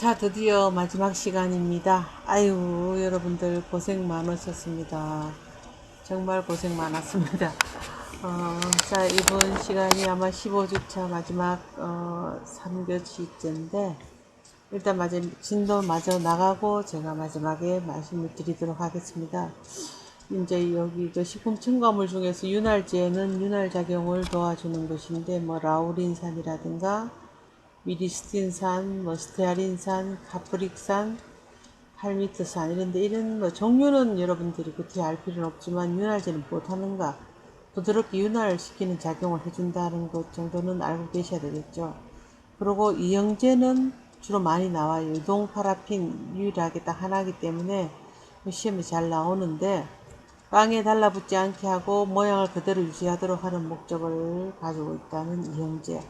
자, 드디어 마지막 시간입니다. 아유, 여러분들 고생 많으셨습니다. 정말 고생 많았습니다. 자, 이번 시간이 아마 15주차 마지막 3교시째인데 일단 진도 마저 나가고 제가 마지막에 말씀을 드리도록 하겠습니다. 이제 여기 식품 첨가물 중에서 윤활제는 윤활작용을 도와주는 것인데 라우린산이라든가 미리스틴산, 스테아린산, 카프릭산, 팔미트산 이런 종류는 여러분들이 그렇게 알 필요는 없지만 윤활제는 못하는가 부드럽게 윤활시키는 작용을 해준다는 것 정도는 알고 계셔야 되겠죠. 그리고 이영제는 주로 많이 나와요. 유동 파라핀 유일하게 딱 하나이기 때문에 시험에 잘 나오는데 빵에 달라붙지 않게 하고 모양을 그대로 유지하도록 하는 목적을 가지고 있다는 이영제.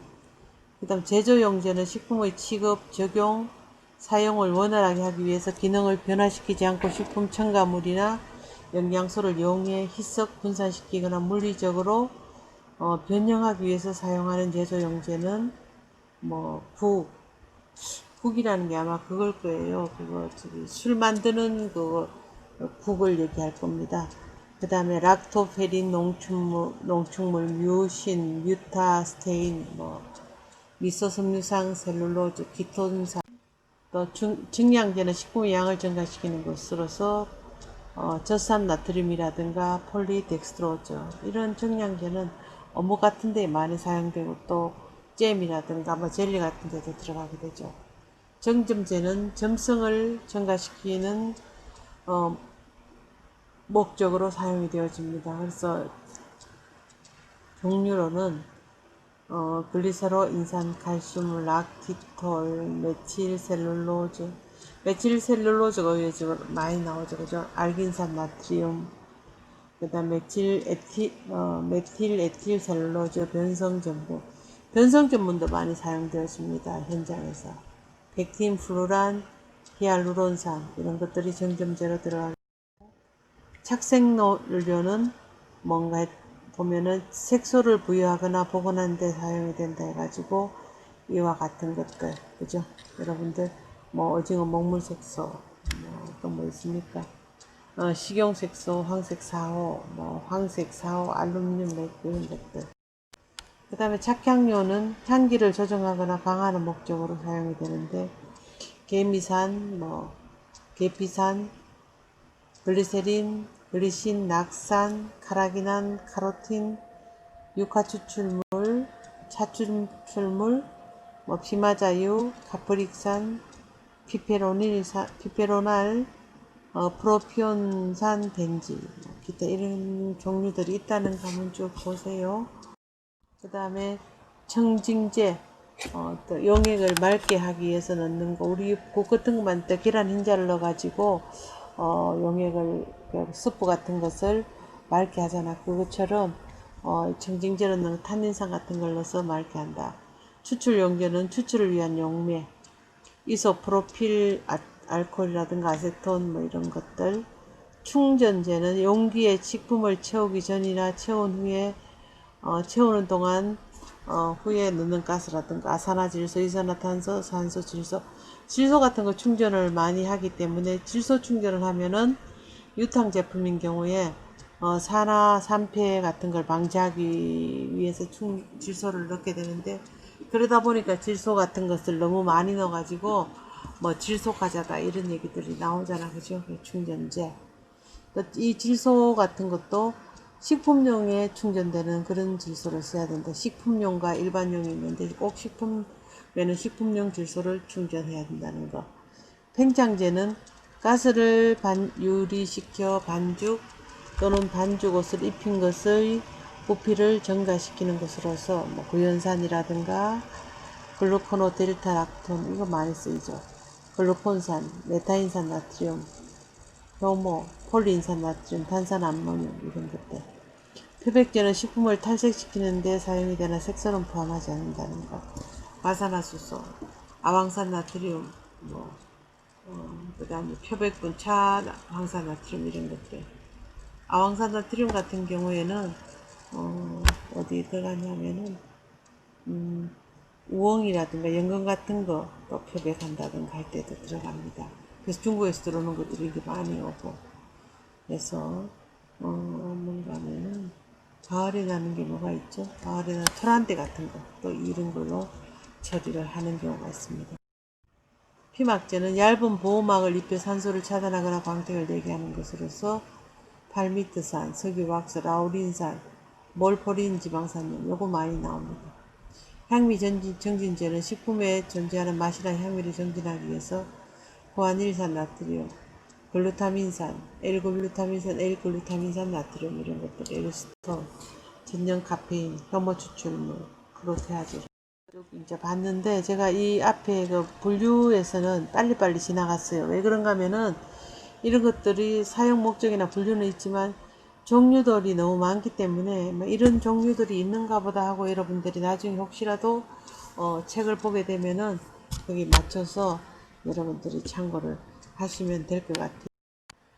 그 다음 제조용제는 식품의 취급, 적용, 사용을 원활하게 하기 위해서 기능을 변화시키지 않고 식품 첨가물이나 영양소를 이용해 희석 분산시키거나 물리적으로 변형하기 위해서 사용하는 제조용제는 국이라는 게 아마 그걸 거예요. 술 만드는 국을 얘기할 겁니다. 그 다음에 락토페린, 농축물, 뮤신, 뮤타스테인, 미소섬유상, 셀룰로즈, 키톤산, 또 증량제는 식품의 양을 증가시키는 것으로서 젖산 나트륨이라든가 폴리덱스트로즈 이런 증량제는 어묵 같은 데 많이 사용되고 또 잼이라든가 젤리 같은 데도 들어가게 되죠. 정점제는 점성을 증가시키는 목적으로 사용이 되어집니다. 그래서 종류로는 글리세로, 인산, 칼슘, 락티톨, 메틸셀룰로즈가 요즘 많이 나오죠, 그죠? 알긴산, 나트륨, 그 다음 메틸에틸셀룰로즈, 변성전분도 많이 사용되어집니다, 현장에서. 백틴, 플루란, 히알루론산 이런 것들이 정점제로 들어가고, 착색연료는 뭔가 보면은 색소를 부여하거나 복원하는 데 사용이 된다 해가지고 이와 같은 것들, 그죠? 여러분들 오징어 먹물색소 또 있습니까? 식용색소, 황색4호, 황색4호, 알루미늄 이런 것들. 그 다음에 착향료는 향기를 조정하거나 강화하는 목적으로 사용이 되는데 개미산, 계피산, 글리세린, 글리신, 낙산, 카라기난, 카로틴, 유카추출물, 차추출물, 피마자유, 카프릭산, 피페로날, 프로피온산, 벤질, 기타 이런 종류들이 있다는 거 한번 쭉 보세요. 그 다음에 청징제, 또 용액을 맑게 하기 위해서 넣는 거, 우리 국 같은 거 만들 때 계란 흰자를 넣어가지고 용액을 스프 같은 것을 맑게 하잖아. 그것처럼 청징제를 넣는 탄닌산 같은 걸 넣어서 맑게 한다. 추출 용제는 추출을 위한 용매, 이소프로필 알코올이라든가 아세톤 이런 것들. 충전제는 용기에 식품을 채우기 전이나 채우는 동안 후에 넣는 가스라든가 아산화질소, 이산화탄소, 산소, 질소 같은 거 충전을 많이 하기 때문에 질소 충전을 하면은 유탕 제품인 경우에 산화산패 같은 걸 방지하기 위해서 질소를 넣게 되는데, 그러다 보니까 질소 같은 것을 너무 많이 넣어가지고 질소 과자다 이런 얘기들이 나오잖아, 그죠? 충전제. 이 질소 같은 것도 식품용에 충전되는 그런 질소를 써야 된다. 식품용과 일반용이 있는데 꼭 식품에는 식품용 질소를 충전해야 된다는 거. 팽창제는 가스를 유리시켜 반죽 또는 반죽옷을 입힌 것의 부피를 증가시키는 것으로서 구연산이라든가 글루코노 델타 락톤 이거 많이 쓰이죠. 글루콘산, 메타인산 나트륨, 효모, 폴리인산 나트륨, 탄산 암모늄 이런 것들. 표백제는 식품을 탈색시키는 데 사용이 되나 색소는 포함하지 않는다는 것. 과산화수소, 아황산 나트륨, 그 다음에 표백분, 황산 나트륨 이런 것들. 아황산 나트륨 같은 경우에는 어디 들어가냐면은 우엉이라든가 연근 같은 거 또 표백한다든가 할 때도 들어갑니다. 그래서 중국에서 들어오는 것들이 이게 많이 오고, 그래서 뭔가 하면은 가을에 나는 게 뭐가 있죠? 가을에 나는 토란대 같은 거 또 이런 걸로 처리를 하는 경우가 있습니다. 피막제는 얇은 보호막을 입혀 산소를 차단하거나 광택을 내게 하는 것으로서 팔미트산, 석유왁스, 라우린산, 몰포린 지방산염 요거 많이 나옵니다. 향미 정진제는 식품에 존재하는 맛이나 향미를 정진하기 위해서 구안일산 나트륨, 글루타민산, L글루타민산, L글루타민산 나트륨 이런 것들, 에르스톤, 전년 카페인, 혐오 추출물, 프로테아제 이제 봤는데 제가 이 앞에 그 분류에서는 빨리빨리 지나갔어요. 왜 그런가 하면은 이런 것들이 사용 목적이나 분류는 있지만 종류들이 너무 많기 때문에 뭐 이런 종류들이 있는가 보다 하고 여러분들이 나중에 혹시라도 책을 보게 되면은 거기 맞춰서 여러분들이 참고를 하시면 될 것 같아요.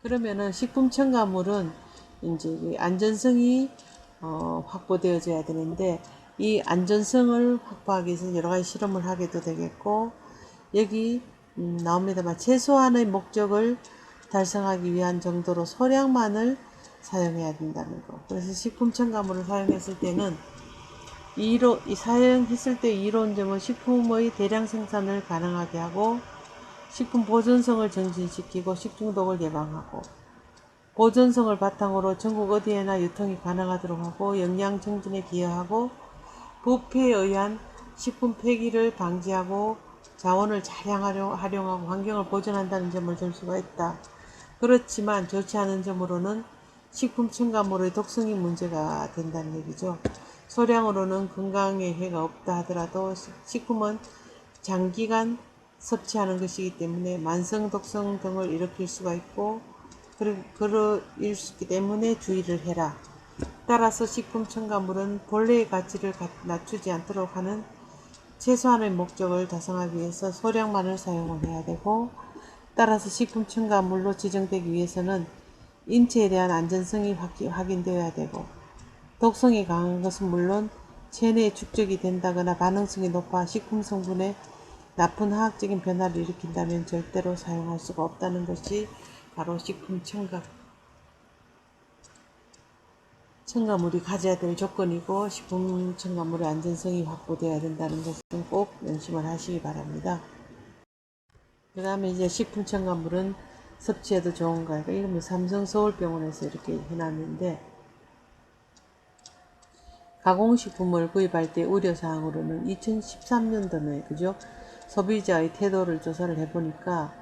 그러면은 식품 첨가물은 이제 안전성이 확보되어져야 되는데 이 안전성을 확보하기 위해서 여러 가지 실험을 하게도 되겠고 여기 나옵니다만 최소한의 목적을 달성하기 위한 정도로 소량만을 사용해야 된다는 거. 그래서 식품 첨가물을 사용했을 때는 사용했을 때 이로운 점은 식품의 대량 생산을 가능하게 하고 식품 보존성을 증진시키고 식중독을 예방하고 보존성을 바탕으로 전국 어디에나 유통이 가능하도록 하고 영양 증진에 기여하고 부패에 의한 식품 폐기를 방지하고 자원을 잘 활용하고 환경을 보존한다는 점을 들 수가 있다. 그렇지만 좋지 않은 점으로는 식품 첨가물의 독성이 문제가 된다는 얘기죠. 소량으로는 건강에 해가 없다 하더라도 식품은 장기간 섭취하는 것이기 때문에 만성 독성 등을 일으킬 수가 있고 그럴 수 있기 때문에 주의를 해라. 따라서 식품 첨가물은 본래의 가치를 낮추지 않도록 하는 최소한의 목적을 달성하기 위해서 소량만을 사용을 해야 되고 따라서 식품 첨가물로 지정되기 위해서는 인체에 대한 안전성이 확인되어야 되고 독성이 강한 것은 물론 체내에 축적이 된다거나 반응성이 높아 식품 성분에 나쁜 화학적인 변화를 일으킨다면 절대로 사용할 수가 없다는 것이 바로 식품 첨가물이 가져야 될 조건이고 식품 첨가물의 안전성이 확보되어야 된다는 것은 꼭 명심을 하시기 바랍니다. 그 다음에 이제 식품 첨가물은 섭취해도 좋은가? 이러면 삼성 서울병원에서 이렇게 해놨는데 가공식품을 구입할 때 우려사항으로는 2013년도에 그죠? 소비자의 태도를 조사를 해보니까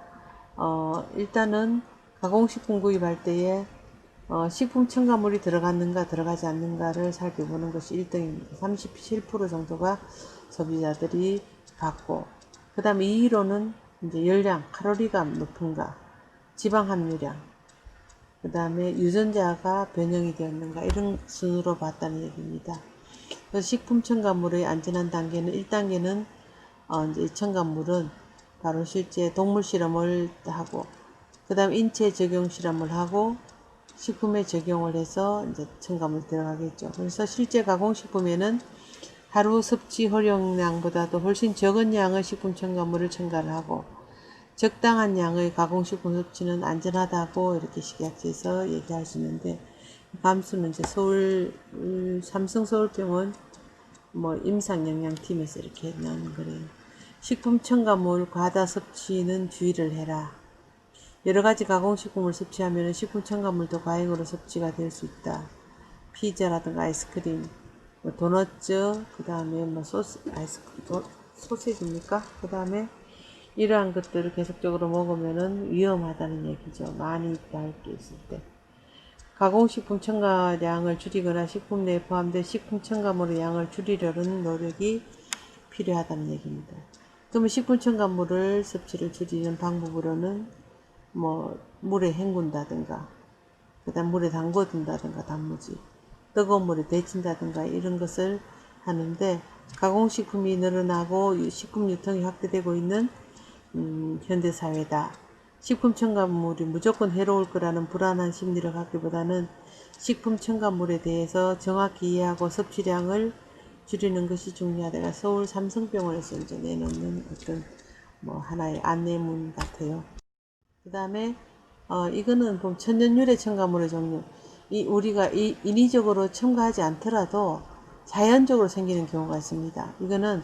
일단은 가공식품 구입할 때에 식품 첨가물이 들어갔는가 들어가지 않는가를 살펴보는 것이 1등입니다. 37% 정도가 소비자들이 받고 그 다음에 2위로는 이제 열량, 칼로리가 높은가, 지방 함유량, 그 다음에 유전자가 변형이 되었는가 이런 순으로 봤다는 얘기입니다. 그래서 식품 첨가물의 안전한 단계는 1단계는 이제 이 첨가물은 바로 실제 동물 실험을 하고 그 다음 인체 적용 실험을 하고 식품에 적용을 해서 이제 첨가물이 들어가겠죠. 그래서 실제 가공식품에는 하루 섭취 허용량보다도 훨씬 적은 양의 식품 첨가물을 첨가를 하고 적당한 양의 가공식품 섭취는 안전하다고 이렇게 식약처에서 얘기할 수 있는데 감수는 이제 삼성 서울병원 임상영양팀에서 이렇게 나오는 거래요. 식품 첨가물 과다 섭취는 주의를 해라. 여러가지 가공식품을 섭취하면 식품 첨가물도 과잉으로 섭취가 될 수 있다. 피자라든가 아이스크림, 도넛츠, 그 다음에 소세지입니까? 그 다음에 이러한 것들을 계속적으로 먹으면 위험하다는 얘기죠. 많이 할 게 있을 때. 가공식품 첨가량을 줄이거나 식품 내에 포함된 식품 첨가물의 양을 줄이려는 노력이 필요하다는 얘기입니다. 그러면 식품 첨가물을 섭취를 줄이는 방법으로는 물에 헹군다든가 그 다음 물에 담궈둔다든가 단무지 뜨거운 물에 데친다든가 이런 것을 하는데 가공식품이 늘어나고 식품 유통이 확대되고 있는 현대사회다. 식품 첨가물이 무조건 해로울 거라는 불안한 심리를 갖기보다는 식품 첨가물에 대해서 정확히 이해하고 섭취량을 줄이는 것이 중요하다가 서울 삼성병원에서 이제 내놓는 어떤 뭐 하나의 안내문 같아요. 그 다음에 이거는 보면 천연유래 첨가물의 종류. 우리가 인위적으로 첨가하지 않더라도 자연적으로 생기는 경우가 있습니다. 이거는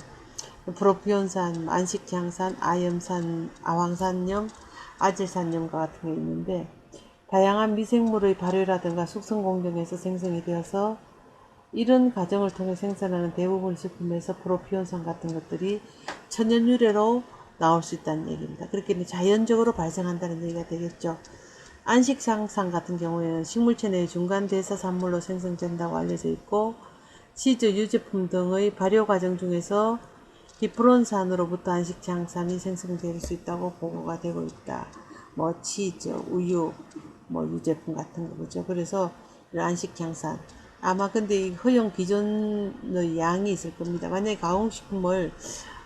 프로피온산, 안식향산, 아염산, 아황산염, 아질산염과 같은 게 있는데 다양한 미생물의 발효라든가 숙성 공정에서 생성이 되어서 이런 과정을 통해 생산하는 대부분 식품에서 프로피온산 같은 것들이 천연유래로 나올 수 있다는 얘기입니다. 그렇게 자연적으로 발생한다는 얘기가 되겠죠. 안식향산 같은 경우에는 식물체 내 중간 대사 산물로 생성된다고 알려져 있고 치즈, 유제품 등의 발효 과정 중에서 디프론산으로부터 안식향산이 생성될 수 있다고 보고가 되고 있다. 뭐 치즈, 우유, 뭐 유제품 같은 거죠. 그래서 안식향산 아마 근데 이 허용 기존의 양이 있을 겁니다. 만약에 가공식품을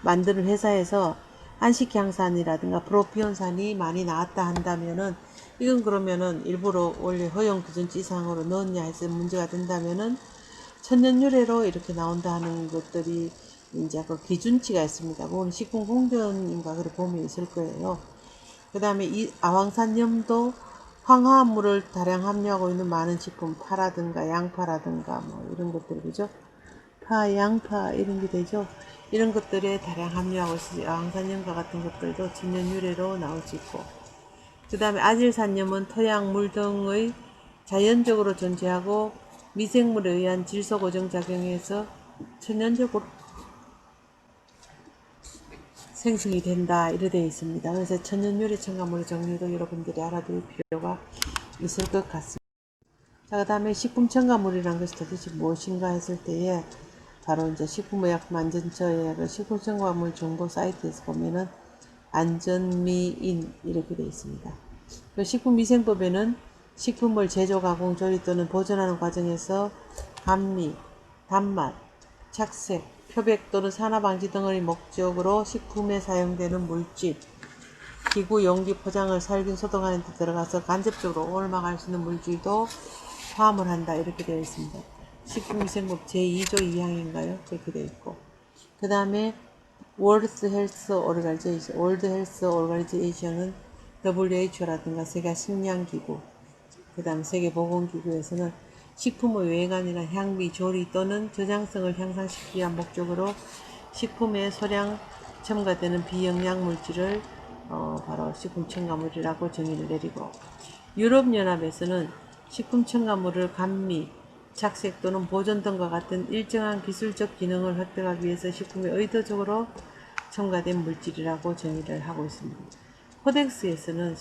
만드는 회사에서 안식향산이라든가 프로피온산이 많이 나왔다 한다면은 이건 그러면은 일부러 원래 허용 기준치 이상으로 넣었냐 해서 문제가 된다면은 천연유래로 이렇게 나온다 하는 것들이 이제 그 기준치가 있습니다. 그건 식품공정인가 그렇게 보면 있을 거예요. 그 다음에 이 아황산염도 황화합물을 다량 함유하고 있는 많은 식품, 파라든가 양파라든가 뭐 이런 것들, 그죠? 파, 양파 이런 게 되죠. 이런 것들에 다량 함유하고 있으니 아황산염과 같은 것들도 천연유래로 나올 수 있고, 그 다음에 아질산염은 토양, 물 등의 자연적으로 존재하고 미생물에 의한 질소 고정 작용에서 천연적으로 생성이 된다 이래 되어 있습니다. 그래서 천연유래 첨가물의 종류도 여러분들이 알아둘 필요가 있을 것 같습니다. 자, 그 다음에 식품 첨가물이라는 것이 도대체 무엇인가 했을 때에 바로 이제 식품의약품안전처의 그 식품 첨가물 정보 사이트에서 보면은 안전미인 이렇게 되어 있습니다. 그 식품위생법에는 식품을 제조, 가공, 조리 또는 보존하는 과정에서 감미, 단맛, 착색, 표백 또는 산화방지 등의 목적으로 식품에 사용되는 물질, 기구, 용기, 포장을 살균, 소독하는 데 들어가서 간접적으로 오염할 수 있는 물질도 포함을 한다 이렇게 되어 있습니다. 식품위생법 제2조 2항인가요? 그렇게 되어 있고, 그 다음에 월드 헬스 오르가니제이션은 WHO라든가 세계 식량기구, 그 다음 세계보건기구에서는 식품의 외관이나 향미, 조리 또는 저장성을 향상시키기 위한 목적으로 식품에 소량 첨가되는 비영양물질을 바로 식품 첨가물이라고 정의를 내리고, 유럽연합에서는 식품 첨가물을 감미, 착색 또는 보존 등과 같은 일정한 기술적 기능을 획득하기 위해서 식품에 의도적으로 첨가된 물질이라고 정의를 하고 있습니다. 코덱스에서는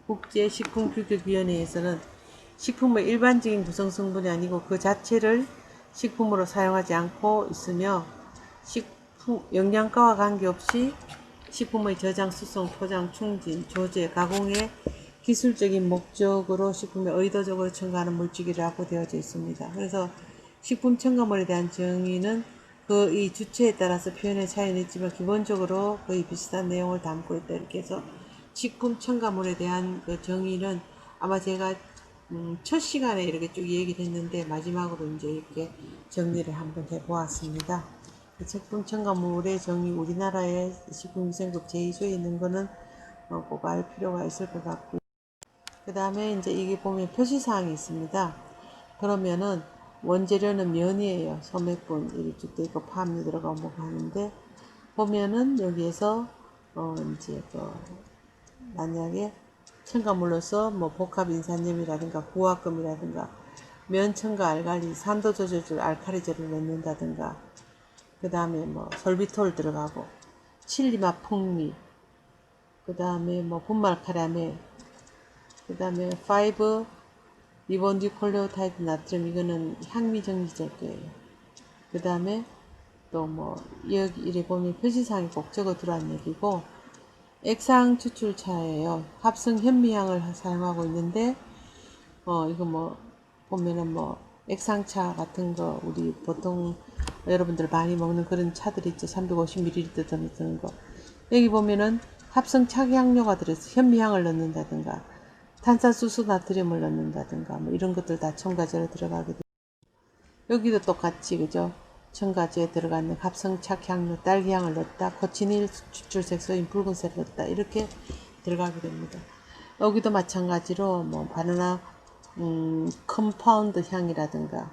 국제식품규격위원회에서는 식품의 일반적인 구성 성분이 아니고 그 자체를 식품으로 사용하지 않고 있으며 영양가와 관계없이 식품의 저장, 수송, 포장, 충진, 조제, 가공의 기술적인 목적으로 식품에 의도적으로 첨가하는 물질이라고 되어져 있습니다. 그래서 식품 첨가물에 대한 정의는 그 이 주체에 따라서 표현의 차이는 있지만 기본적으로 거의 비슷한 내용을 담고 있다 이렇게 해서 식품 첨가물에 대한 그 정의는 아마 제가 첫 시간에 이렇게 쭉 얘기를 했는데 마지막으로 이제 이렇게 정리를 한번 해보았습니다. 식품 첨가물의 정의 우리나라의 식품위생법 제2조에 있는 거는 꼭 알 필요가 있을 것 같고요. 그 다음에 이제 이게 보면 표시사항이 있습니다. 그러면은 원재료는 면이에요. 소매분 이렇게 돼 있고 팜이 들어가고 뭐 하는데 보면은 여기에서 이제 만약에 첨가물로서 뭐 복합인산염이라든가 구화금이라든가 면 첨가 알칼리, 산도 조절줄 알칼리제를 넣는다든가, 그 다음에 뭐 솔비톨 들어가고 칠리맛 풍미, 그 다음에 뭐 분말 카라멜, 그 다음에 5 리본디콜레오타이드 나트륨, 이거는 향미 정지제일 거예요. 그 다음에 또 뭐 여기 이래 보면 표시사항이 꼭 적어 두란 얘기고, 액상 추출차예요. 합성 현미향을 사용하고 있는데 이거 뭐 보면은 뭐 액상차 같은 거 우리 보통 여러분들 많이 먹는 그런 차들 있죠. 350ml 드는 거. 여기 보면은 합성 착향료가 들어서 현미향을 넣는다든가 탄산수소 나트륨을 넣는다든가 뭐 이런 것들 다 첨가제로 들어가게 돼요. 여기도 똑같이 그죠. 첨가제에 들어가는 합성착 향료, 딸기향을 넣었다. 코치닐 추출색소인 붉은색을 넣었다. 이렇게 들어가게 됩니다. 여기도 마찬가지로 뭐 바나나 컴파운드 향이라든가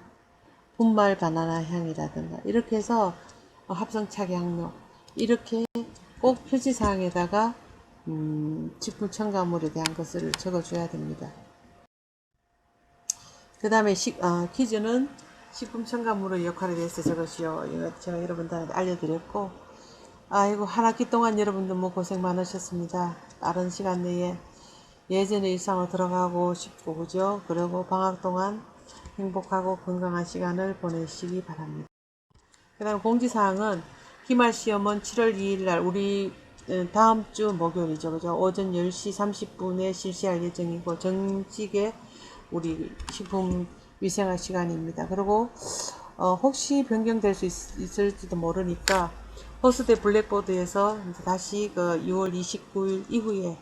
분말 바나나 향이라든가 이렇게 해서 합성착 향료 이렇게 꼭 표지사항에다가 식품 첨가물에 대한 것을 적어줘야 됩니다. 그 다음에 퀴즈는 식품 첨가물의 역할에 대해서 적으시오. 이거 제가 여러분들한테 알려드렸고, 아이고 한 학기 동안 여러분들 뭐 고생 많으셨습니다. 빠른 시간 내에 예전의 일상으로 들어가고 싶고 그죠? 그리고 방학 동안 행복하고 건강한 시간을 보내시기 바랍니다. 그 다음 공지사항은 기말 시험은 7월 2일 날 우리 다음 주 목요일이죠. 그죠? 오전 10시 30분에 실시할 예정이고 정식의 우리 식품 위생학 시간입니다. 그리고 혹시 변경될 수 있을지도 모르니까 호스대 블랙보드에서 다시 그 6월 29일 이후에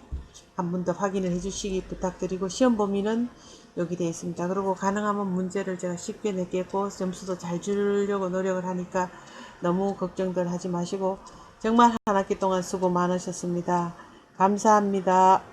한 번 더 확인을 해주시기 부탁드리고 시험 범위는 여기 되어 있습니다. 그리고 가능하면 문제를 제가 쉽게 내겠고 점수도 잘 주려고 노력을 하니까 너무 걱정들 하지 마시고 정말 한 학기 동안 수고 많으셨습니다. 감사합니다.